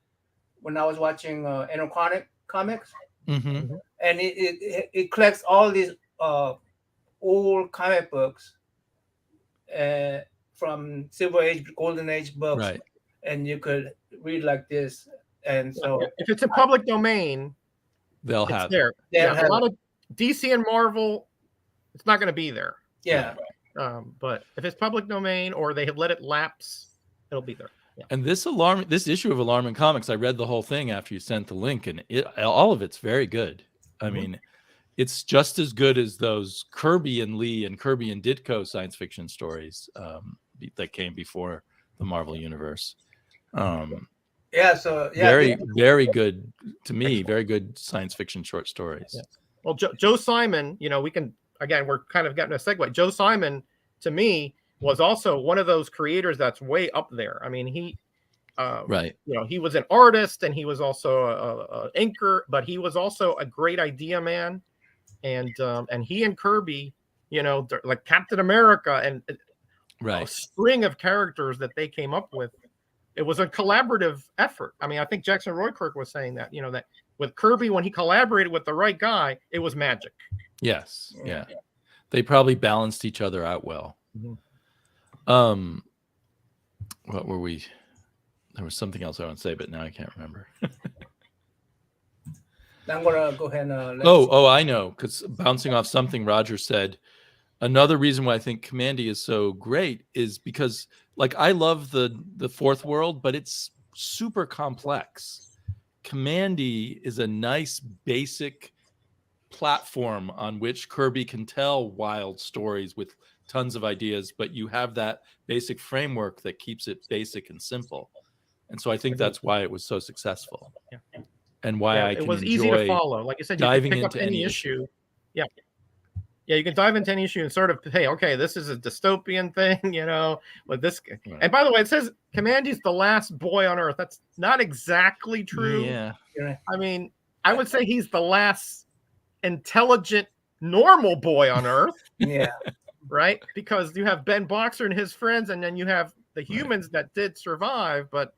when I was watching Enochronic Comics, Mm-hmm. and it collects all these old comic books from Silver Age, Golden Age books, Right. and you could read like this. And so, if it's a public domain, they'll it's have there. A lot of DC and Marvel, it's not going to be there. Yeah. But if it's public domain or they have let it lapse, it'll be there. Yeah. And this issue of Alarming Comics, I read the whole thing after you sent the link, and all of it's very good. I mean, it's just as good as those Kirby and Lee and Kirby and Ditko science fiction stories that came before the Marvel Universe. Very good to me. Very good science fiction short stories. Yeah. Well, Joe Simon, we can, again, we're kind of getting a segue. Joe Simon, to me, was also one of those creators that's way up there. I mean, he was an artist and he was also a inker, but he was also a great idea man. And he and Kirby, like Captain America and a string of characters that they came up with. It was a collaborative effort. I mean, I think Jackson Roykirk was saying that, that with Kirby, when he collaborated with the right guy, it was magic. Yes. Yeah. They probably balanced each other out well. Mm-hmm. What were we? There was something else I want to say, but now I can't remember. I'm going to go ahead and... I know. Because bouncing off something Roger said, another reason why I think Kamandi is so great is because, like, I love the fourth world, but it's super complex. Kamandi is a nice basic platform on which Kirby can tell wild stories with tons of ideas, but you have that basic framework that keeps it basic and simple. And so I think that's why it was so successful. Yeah. And why it was easy to follow. Like you said, you could pick up any issue. Yeah. Yeah, you can dive into any issue and sort of, hey, okay, this is a dystopian thing, with this. Right. And by the way, it says Kamandi's the last boy on Earth. That's not exactly true. Yeah. I mean, I would say he's the last intelligent, normal boy on Earth. Yeah. Right? Because you have Ben Boxer and his friends, and then you have the humans that did survive, but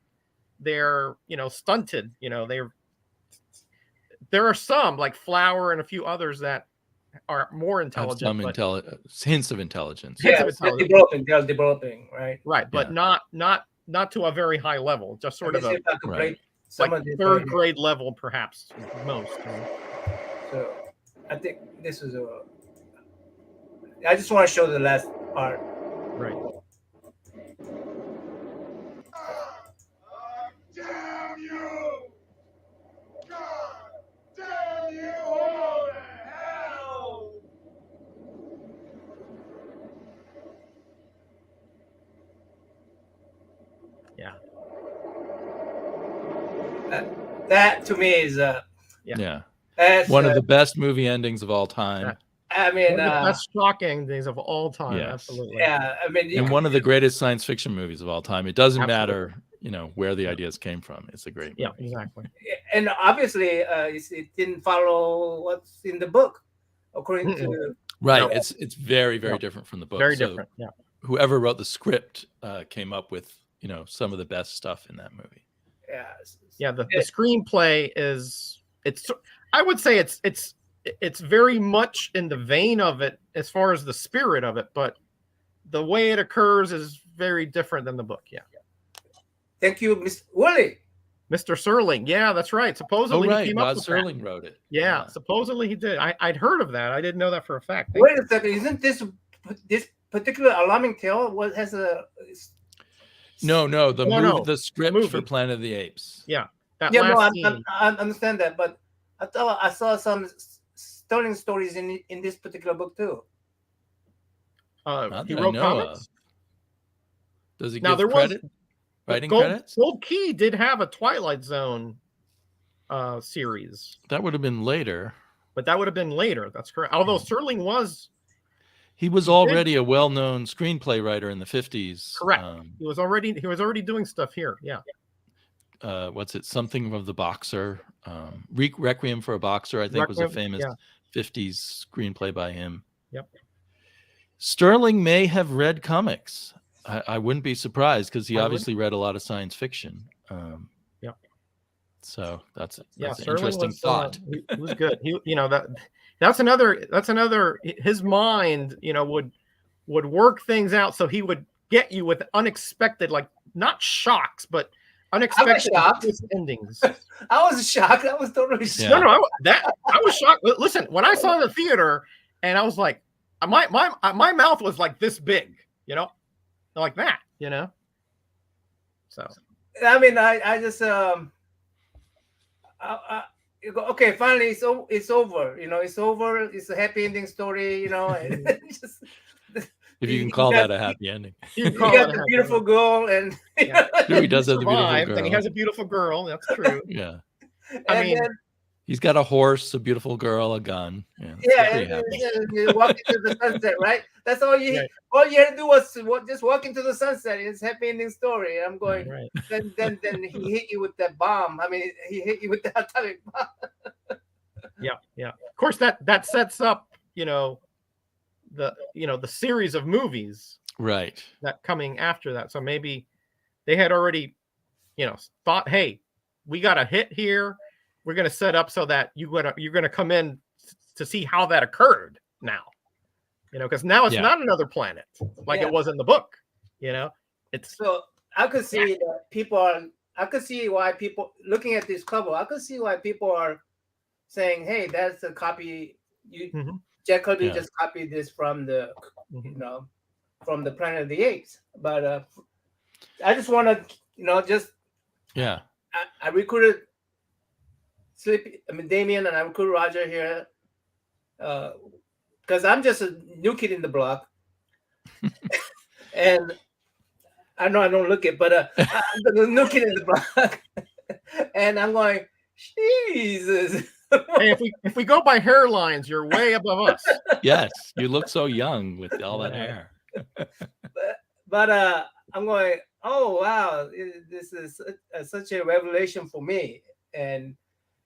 they're, stunted. There are some, like Flower and a few others, that are more intelligent. Some hints of intelligence. Yeah, they're developing, right? Right, but not to a very high level. Just sort of right. Like third grade level, perhaps most. So I think this is I just want to show the last part. Right. Damn you! God damn you all to hell! Yeah. That to me is one of the best movie endings of all time. I mean, One of the best shock endings of all time. Yes. Absolutely. yeah, I mean, And one of the greatest science fiction movies of all time. It doesn't Absolutely. matter, where the ideas came from. It's a great movie. Yeah, exactly. and obviously, it didn't follow what's in the book, according to. Right. No. It's very, very No. different from the book. Very So different. Yeah. whoever wrote the script came up with, some of the best stuff in that movie. Yeah. Yeah. The screenplay is I would say it's very much in the vein of it as far as the spirit of it, but the way it occurs is very different than the book. Yeah. Thank you, Miss Willie. Mr. Serling. Yeah, that's right. Supposedly he came up Rod with Serling that. wrote it. Yeah, supposedly he did. I'd heard of that. I didn't know that for a fact. Wait a second. Isn't this particular alarming tale has a? No, the No, movie, no. the script Movie. for Planet of the Apes. Yeah. That Yeah, no, last scene. I understand that, but I thought I saw some Sterling stories in this particular book too. Not He that I wrote know comics. of. Does he Now give there credit? was Writing Gold, credits? Gold Key did have a Twilight Zone series, That would have been later. but that would have been later. That's correct. Although Serling was He was already a well-known screenplay writer in the 50s. correct. He was already doing stuff here. Yeah. What's it? Something of the Boxer. Requiem for a Boxer, I think, was a Requiem, famous yeah. 50s screenplay by him. Yep. Sterling may have read comics. I wouldn't be surprised because he I obviously read a lot of science fiction. Yep. So that's an Sterling interesting was, thought. He was good. That's another. His mind, would work things out so he would get you with unexpected, like not shocks, but unexpected shocked. endings. I was shocked. I was totally shocked. Yeah. No, I was shocked. Listen, when I saw the theater, and I was like, my mouth was like this big, like that, So I mean, I just okay, finally it's over. It's over. It's over. It's a happy ending story. Just, If you can call that a happy ending. you got the beautiful girl, and Yeah. He does have the beautiful survived, girl. and he has a beautiful girl. That's true. Yeah. I mean, then, He's got a horse, a beautiful girl, a gun. Yeah. yeah, you walk into the sunset, right? That's all you. Yeah. All you had to do was just walk into the sunset. It's a happy ending story. And I'm going. right. Then he hit you with that bomb. I mean, he hit you with that atomic bomb. Yeah. Of course, that sets up, the series of movies Right. that coming after that. So maybe they had already, thought, hey, we got a hit here. We're going to set up so that you're going to come in to see how that occurred now, because now it's not another planet like it was in the book, it's So I could see that I could see why people looking at this cover. I could see why people are saying, "Hey, that's a copy." Jack Kirby just copied this from the, from the Planet of the Apes. But I just want to, I recruited Damien, and I recruited Roger here because I'm just a new kid in the block, and I know I don't look it, but I'm the new kid in the block, and I'm going, Jesus. Hey, if we go by hairlines, you're way above us. Yes, you look so young with all that hair. But I'm going, oh wow, this is such a revelation for me. And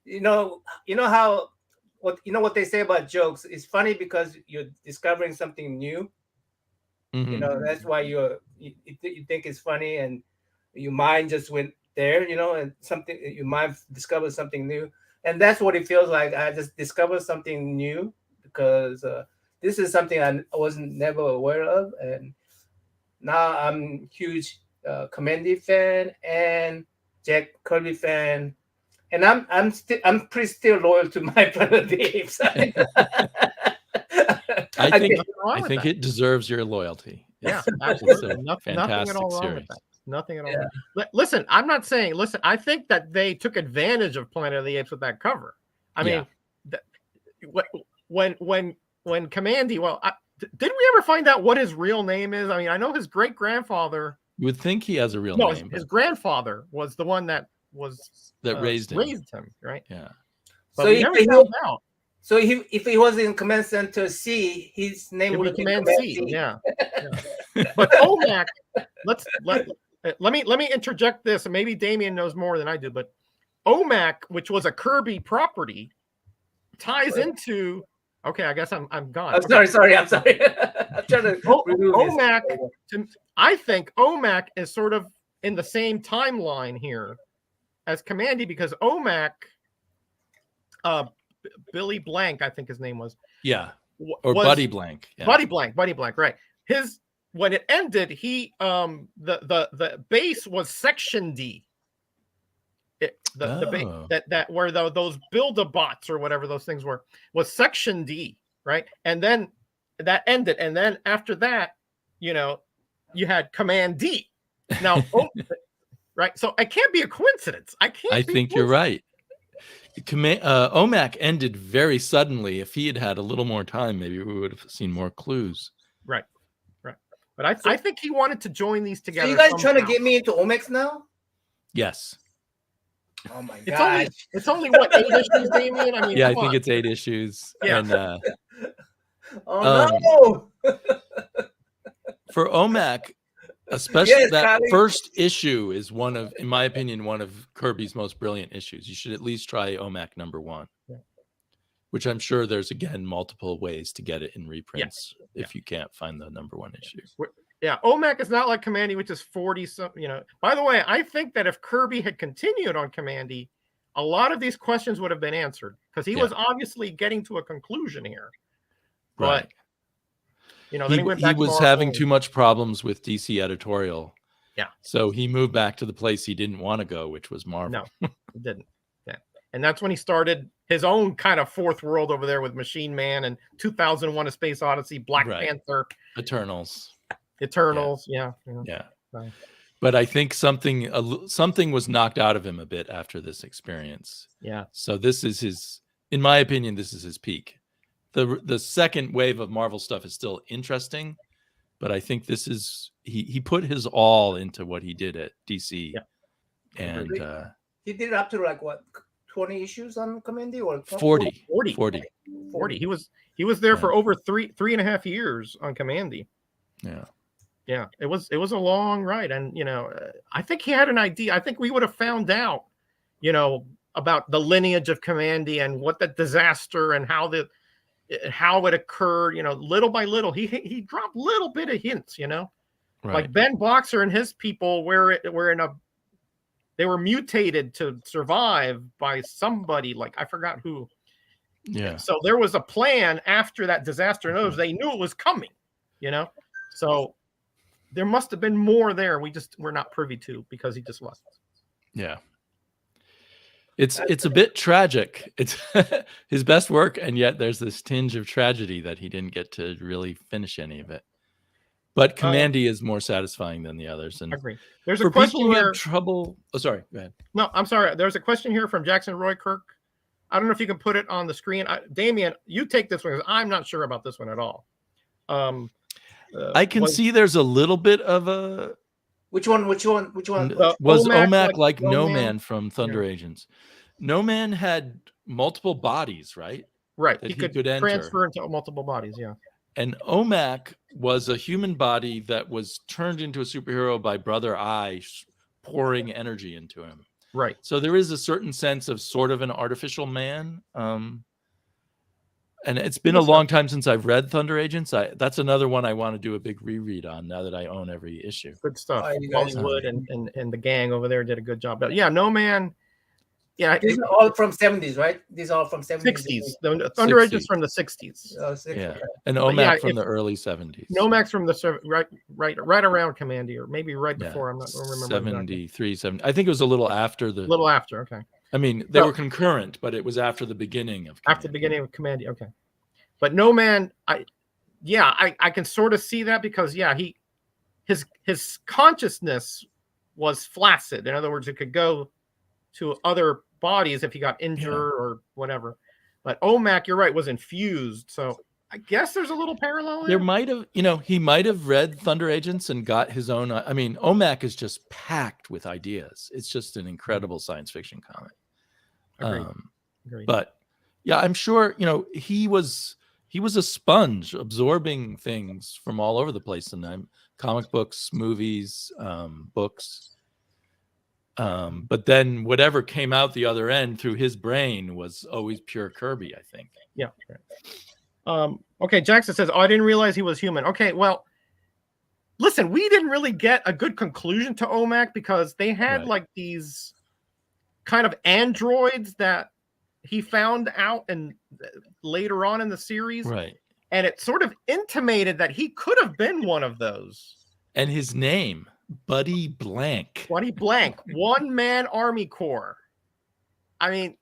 how what they say about jokes is funny because you're discovering something new. Mhm. That's why you think it's funny, and your mind just went there, and your mind discovered something new. And that's what it feels like. I just discovered something new because this is something I wasn't never aware of, and now I'm huge Kamandi fan and Jack Kirby fan, and I'm pretty still loyal to my Planet of the Apes. I think it deserves your loyalty. Yeah, It's absolutely. a Nothing fantastic at all wrong series. with that. Nothing at all. Yeah. Listen, I'm not saying. Listen, I think that they took advantage of Planet of the Apes with that cover. I mean, when Kamandi. Well, did we ever find out what his real name is? I mean, I know his great grandfather. You would think he has a real No, name. his grandfather was the one that was That raised him. Raised him, right? Yeah. But So we he- never he- found out. So if he was in Command Center C, his name It would would have been Command Command C. C. Yeah. But OMAC, let me interject this, and maybe Damien knows more than I do. But OMAC, which was a Kirby property, ties into. Okay, I guess I'm gone. I'm sorry. I'm sorry. I'm trying to remove this. OMAC. I think OMAC is sort of in the same timeline here as Kamandi, because OMAC, Billy Blank, I think his name was. Yeah. Or Buddy Blank. Yeah. Buddy Blank, right. When it ended, the base was Section D. That where those Build-A-Bots or whatever those things were was Section D, right? And then that ended, and then after that, you had Command D. Now, right? So it can't be a coincidence. I think you're right. OMAC ended very suddenly. If he had had a little more time, maybe we would have seen more clues. Right. But I think he wanted to join these together. So you guys trying to get me into Omex now? Yes. Oh my god! It's only what, 8 issues, Damien? I mean, yeah, I think it's 8 issues. Yeah. And oh no! For OMAC, especially Yes, that Kylie. first issue is in my opinion, one of Kirby's most brilliant issues. You should at least try OMAC #1, which I'm sure there's again multiple ways to get it in reprints if you can't find the #1 issue. Yeah, OMAC is not like Kamandi, which is 40 something. By the way, I think that if Kirby had continued on Kamandi, a lot of these questions would have been answered, because he was obviously getting to a conclusion here. But then he went back. He was having too much problems with DC editorial. Yeah. So he moved back to the place he didn't want to go, which was Marvel. No, he didn't. Yeah. And that's when he started his own kind of fourth world over there with Machine Man and 2001: A Space Odyssey, Black Panther, Eternals. Yeah. Right. But I think something was knocked out of him a bit after this experience. Yeah. So this is in my opinion, this is his peak. The second wave of Marvel stuff is still interesting, but I think this is he put his all into what he did at DC. Yeah. And he did it up to like what, 20 issues on Kamandi, or 40. He was there for over 3.5 years on Kamandi. Yeah. It was a long ride, and I think he had an idea. I think we would have found out, about the lineage of Kamandi and what the disaster and how it occurred. Little by little, he dropped little bit of hints. Like Ben Boxer and his people they were mutated to survive by somebody, like I forgot who. Yeah. So there was a plan after that disaster. In other words, they knew it was coming. So there must have been more there. We're not privy to, because he just left. Yeah. It's a bit tragic. It's his best work, and yet there's this tinge of tragedy that he didn't get to really finish any of it. But Kamandi is more satisfying than the others. And I agree. There's for a question people who here. have trouble. Oh, sorry. Go ahead. No, I'm sorry. There's a question here from Jackson Roy Kirk. I don't know if you can put it on the screen. Damien, you take this one, because I'm not sure about this one at all. I can see there's a little bit of a. Which one? Was OMAC like No Man from Thunder Agents? No Man had multiple bodies, right? Right. That He could enter. transfer into multiple bodies. Yeah. And OMAC was a human body that was turned into a superhero by Brother Eye pouring energy into him. Right. So there is a certain sense of sort of an artificial man. And it's been a long time since I've read Thunder Agents. That's another one I want to do a big reread on now that I own every issue. Good stuff. Hollywood and the gang over there did a good job. But yeah, No Man. Yeah, these are all from 70s, right? These are all from 70s. 60s. The Thunder Agents from the 60s. Yeah, and OMAC from the early 70s. Nomax from the right around Kamandi, or maybe right before. I'm not remember. 73, exactly. 70. I think it was a little after the. Little after, okay. I mean, they were concurrent, but it was after the beginning of. Kamandi. After the beginning of Kamandi, okay. But No Man, I can sort of see that, because his consciousness was flaccid. In other words, it could go to other bodies if he got injured or whatever. But OMAC, you're right, was infused. So I guess there's a little parallel there. There might have, he might have read Thunder Agents and got his own. I mean, OMAC is just packed with ideas. It's just an incredible science fiction comic. Agreed. But Yeah, I'm sure, he was a sponge absorbing things from all over the place, and comic books, movies, books. But then whatever came out the other end through his brain was always pure Kirby, I think. Yeah. Okay, Jackson says, "Oh, I didn't realize he was human." Okay, well, listen, we didn't really get a good conclusion to OMAC because they had Right. like these kind of androids that he found out and later on in the series, Right. and it sort of intimated that he could have been one of those. And his name, Buddy Blank. Buddy Blank, one-man Army Corps. I mean,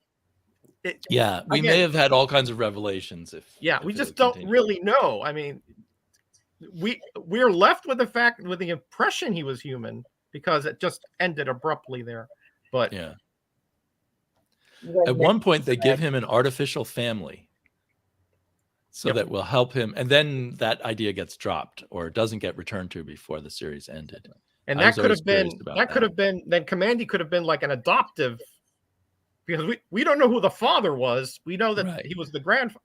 Yeah, we may have had all kinds of revelations if we it just had don't continued. really know. I mean, we're left with the impression he was human because it just ended abruptly there. But Yeah. At one point, they give him an artificial family so Yep. that will help him. And then that idea gets dropped or doesn't get returned to before the series ended. and I that was could always have been curious about then Kamandi could have been like an adoptive, because we don't know who the father was. We know that Right. he was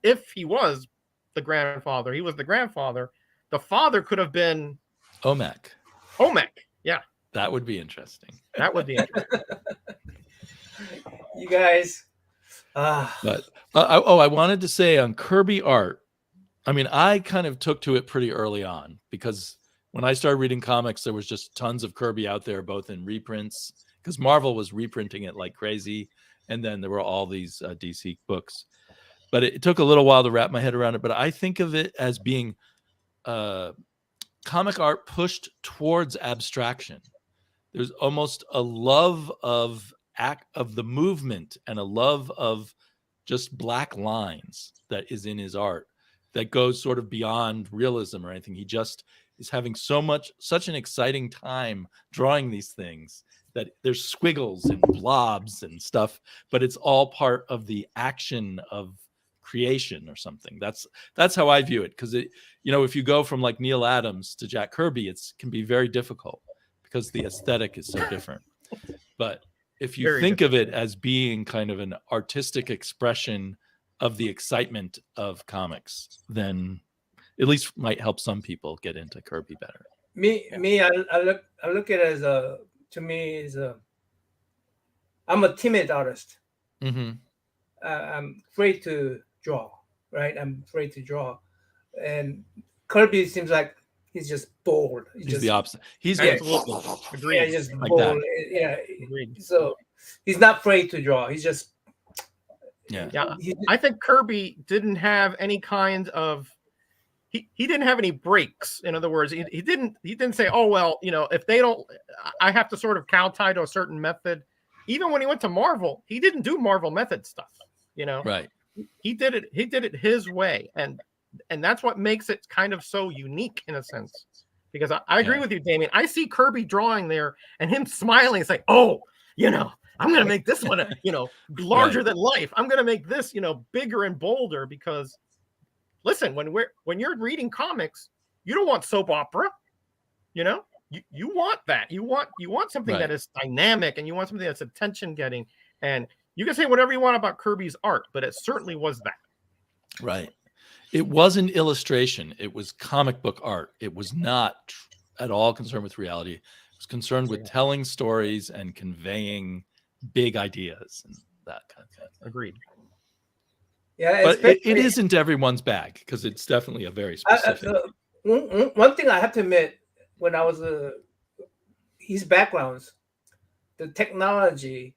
if he was the grandfather, he was the grandfather. The father could have been OMAC. OMAC. Yeah, That would be interesting. that would be interesting. You guys. But I wanted to say on Kirby art, I mean, I kind of took to it pretty early on because when I started reading comics, there was just tons of Kirby out there, both in reprints, because Marvel was reprinting it like crazy. And then there were all these DC books. But it took a little while to wrap my head around it. But I think of it as being comic art pushed towards abstraction. There's almost a love of the movement and a love of just black lines that is in his art that goes sort of beyond realism or anything. He just is having such an exciting time drawing these things that there's squiggles and blobs and stuff, but it's all part of the action of creation or something. That's how I view it, because if you go from like Neil Adams to Jack Kirby, it can be very difficult because the aesthetic is so different. But if you Very think of it as being kind of an artistic expression of the excitement of comics, then at least might help some people get into Kirby better. I look at it as I'm a timid artist. Mm-hmm. I'm afraid to draw, right? I'm afraid to draw. And Kirby seems like he's just bold. He's the opposite. He's Absolutely. Agreed. Yeah, just Like bold. that. Yeah. Agreed. So he's not afraid to draw. He's just Yeah. I think Kirby didn't have any kind of he didn't have any breaks. In other words, he didn't say, oh well, if they don't, I have to sort of kowtow to a certain method. Even when he went to Marvel, he didn't do Marvel method stuff. Right. He did it his way, and that's what makes it kind of so unique in a sense. Because I agree with you, Damien. I see Kirby drawing there and him smiling. It's like, oh, I'm going to make this one, larger than life. I'm going to make this, bigger and bolder because, listen, when you're reading comics, you don't want soap opera, you want that. You want something that is dynamic, and you want something that's attention getting. And you can say whatever you want about Kirby's art, but it certainly was that. Right. It wasn't illustration. It was comic book art. It was not at all concerned with reality. It was concerned with telling stories and conveying big ideas and that kind of thing. Agreed. Yeah, but it isn't everyone's bag because it's definitely a very specific. One thing I have to admit, when I was his backgrounds, the technology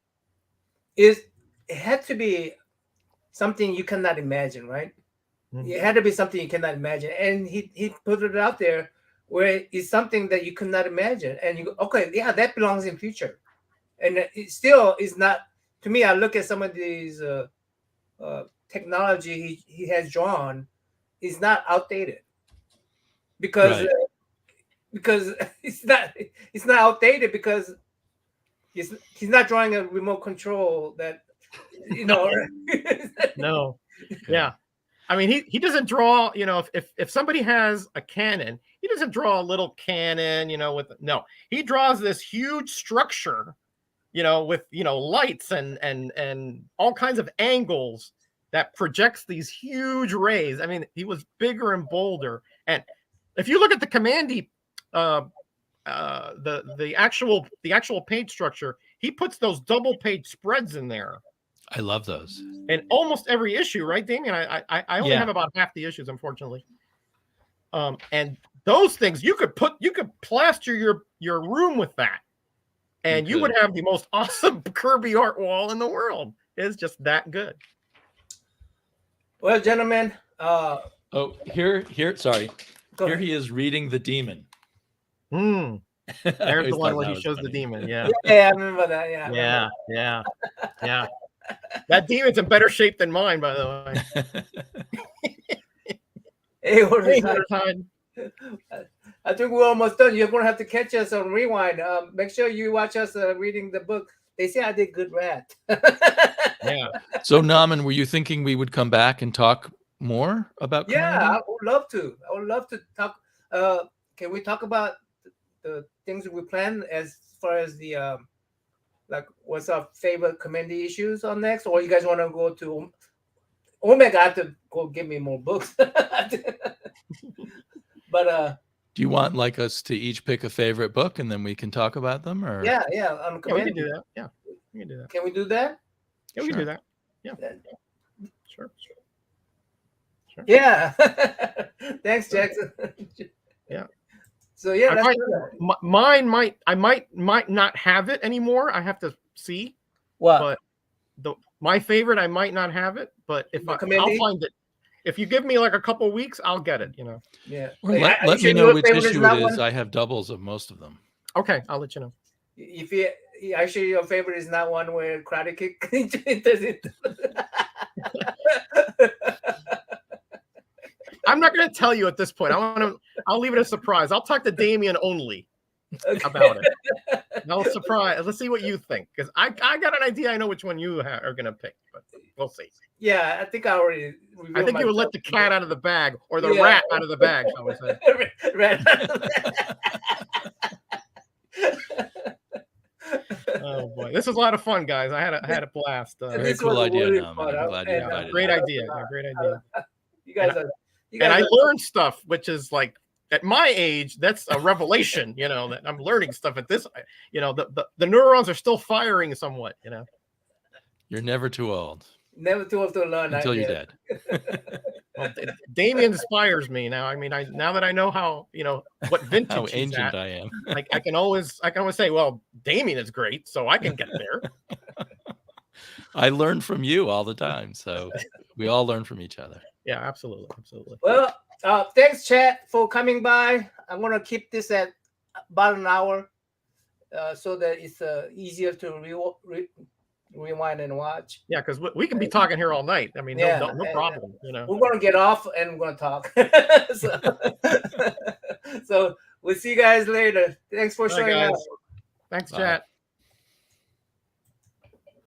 it had to be something you cannot imagine, right? Mm-hmm. It had to be something you cannot imagine, and he put it out there where it's something that you could not imagine, and you go, okay, yeah, that belongs in future, and it still is not. To me, I look at some of these technology he has drawn is not outdated because it's not outdated because he's not drawing a remote control that No. Yeah. I mean, he doesn't draw, if somebody has a cannon, he doesn't draw a little cannon, he draws this huge structure, with lights and all kinds of angles that projects these huge rays. I mean, he was bigger and bolder. And if you look at the Kamandi, the actual page structure, he puts those double page spreads in there. I love those. In almost every issue, right, Damien? I only Yeah. have about half the issues, unfortunately. And those things you could plaster your room with that, and you would have the most awesome Kirby art wall in the world. It's just that good. Well, gentlemen, Oh, here. Sorry, go here ahead. he is reading the demon. Hmm. I There's always the one thought where that he was shows the funny. demon. Yeah. Yeah, I remember that. Yeah, I remember Yeah. Yeah. That demon's in better shape than mine, by the way. Hey, what is that? Time. I think we're almost done. You're gonna have to catch us on Rewind. Make sure you watch us reading the book. They say I did good, rat. Yeah. So, Naman, were you thinking we would come back and talk more about Yeah, Kamandi? I would love to. I would love to talk. Can we talk about the things that we plan as far as the like what's our favorite Kamandi issues on next, or you guys want to go to Omega? I have to go give me more books. But Do you want like us to each pick a favorite book and then we can talk about them? Or yeah, on Yeah, we Kamandi. can do that. Yeah, we can do that. Can we do that? Yeah, we can Sure. do that. Yeah. Sure. Yeah. Thanks, Jackson. Yeah. So yeah, I let's might- do that. Mine might not have it anymore. I have to see. What? But my favorite, I might not have it. But if The I'll Kamandi? find it. If you give me like a couple weeks, I'll get it. You know. Yeah. Or Hey, let you me sure know your which favorite issue not it is. one? I have doubles of most of them. Okay, I'll let you know. If you actually your favorite is not one where Karate Kick enters into. I'm not going to tell you at this point. I'll leave it a surprise. I'll talk to Damien only about it. No surprise. Let's see what you think, because I got an idea. I know which one you are going to pick, but we'll see. Yeah, I think I already. I think you would let the cat out of the bag, or the Yeah. rat out of the bag, shall we say? Oh boy, this was a lot of fun, guys. I had a blast. Very This cool was idea, really Naman. fun. I'm glad you And, invited Great me. idea. Yeah, great idea. You guys are. You And guys I are, learned stuff, which is like at my age, that's a revelation. You know, that I'm learning stuff at this. You know, the neurons are still firing somewhat. You know. You're never too old never too old to learn. until I you're guess. dead. Well, Damien inspires me now. I mean, now that I know how, what vintage How he's ancient at, I am. I can always say, well, Damien is great, so I can get there. I learn from you all the time. So we all learn from each other. Yeah, absolutely. Well, thanks, chat, for coming by. I'm gonna keep this at about an hour, so that it's easier to rewind and watch. Yeah, because we can be talking here all night. I mean, Yeah, no problem. You know. We're gonna get off and we're gonna talk. So we'll see you guys later. Thanks for All right, showing guys. up. Thanks, Bye. chat.